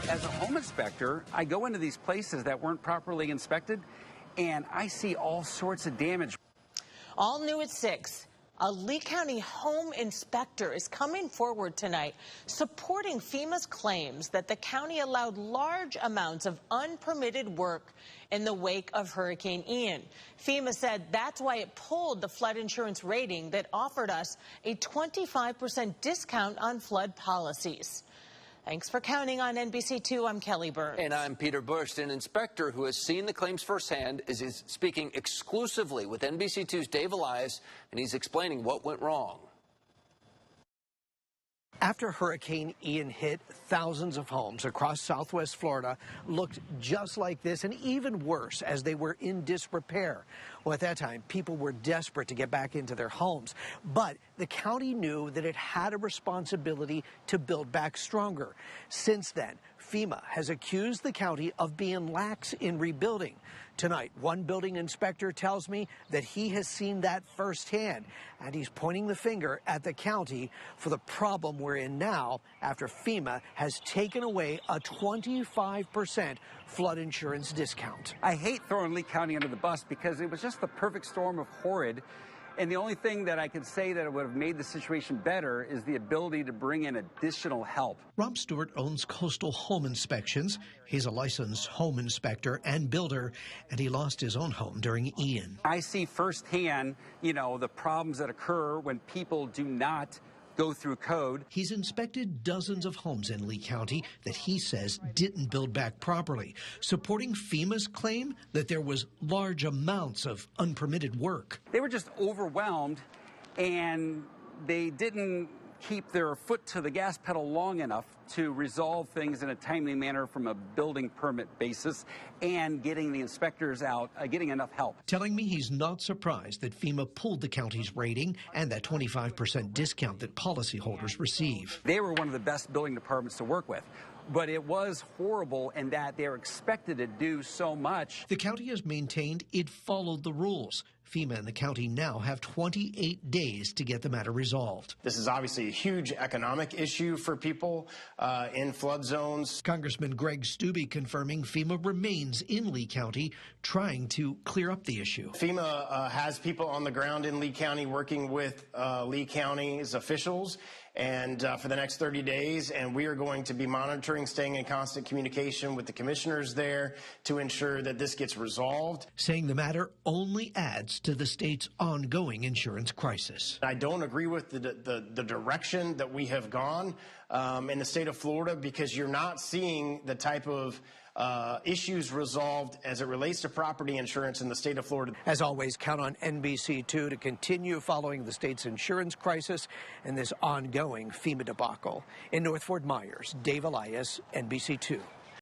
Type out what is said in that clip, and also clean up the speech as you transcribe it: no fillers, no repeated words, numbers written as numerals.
As a home inspector, I go into these places that weren't properly inspected, and I see all sorts of damage. All new at 6. A Lee County home inspector is coming forward tonight supporting FEMA's claims that the county allowed large amounts of unpermitted work in the wake of Hurricane Ian. FEMA said that's why it pulled the flood insurance rating that offered us a 25% discount on flood policies. Thanks for counting on NBC2. I'm Kelly Burns. And I'm Peter Bush. An inspector who has seen the claims firsthand is speaking exclusively with NBC2's Dave Elias, and he's explaining what went wrong. After Hurricane Ian hit, thousands of homes across southwest Florida looked just like this, and even worse, as they were in disrepair. Well, at that time, people were desperate to get back into their homes, but the county knew that it had a responsibility to build back stronger. Since then, FEMA has accused the county of being lax in rebuilding. Tonight, one building inspector tells me that he has seen that firsthand, and he's pointing the finger at the county for the problem we're in now after FEMA has taken away a 25% flood insurance discount. I hate throwing Lee County under the bus because it was just the perfect storm of horrid. And the only thing that I could say that would have made the situation better is the ability to bring in additional help. Rob Stewart owns Coastal Home Inspections. He's a licensed home inspector and builder, and he lost his own home during Ian. I see firsthand, the problems that occur when people do not go through code. He's inspected dozens of homes in Lee County that he says didn't build back properly, supporting FEMA's claim that there was large amounts of unpermitted work. They were just overwhelmed, and they didn't keep their foot to the gas pedal long enough to resolve things in a timely manner from a building permit basis and getting the inspectors out, getting enough help. Telling me he's not surprised that FEMA pulled the county's rating and that 25% discount that policyholders receive. They were one of the best building departments to work with. But it was horrible in that they were expected to do so much. The county has maintained it followed the rules. FEMA and the county now have 28 days to get the matter resolved. This is obviously a huge economic issue for people in flood zones. Congressman Greg Stubbe confirming FEMA remains in Lee County trying to clear up the issue. FEMA has people on the ground in Lee County working with Lee County's officials and for the next 30 days, and we are going to be monitoring, staying in constant communication with the commissioners there to ensure that this gets resolved. Saying the matter only adds to the state's ongoing insurance crisis. I don't agree with the direction that we have gone in the state of Florida, because you're not seeing the type of issues resolved as it relates to property insurance in the state of Florida. As always, count on NBC2 to continue following the state's insurance crisis and this ongoing FEMA debacle. In North Fort Myers, Dave Elias, NBC2.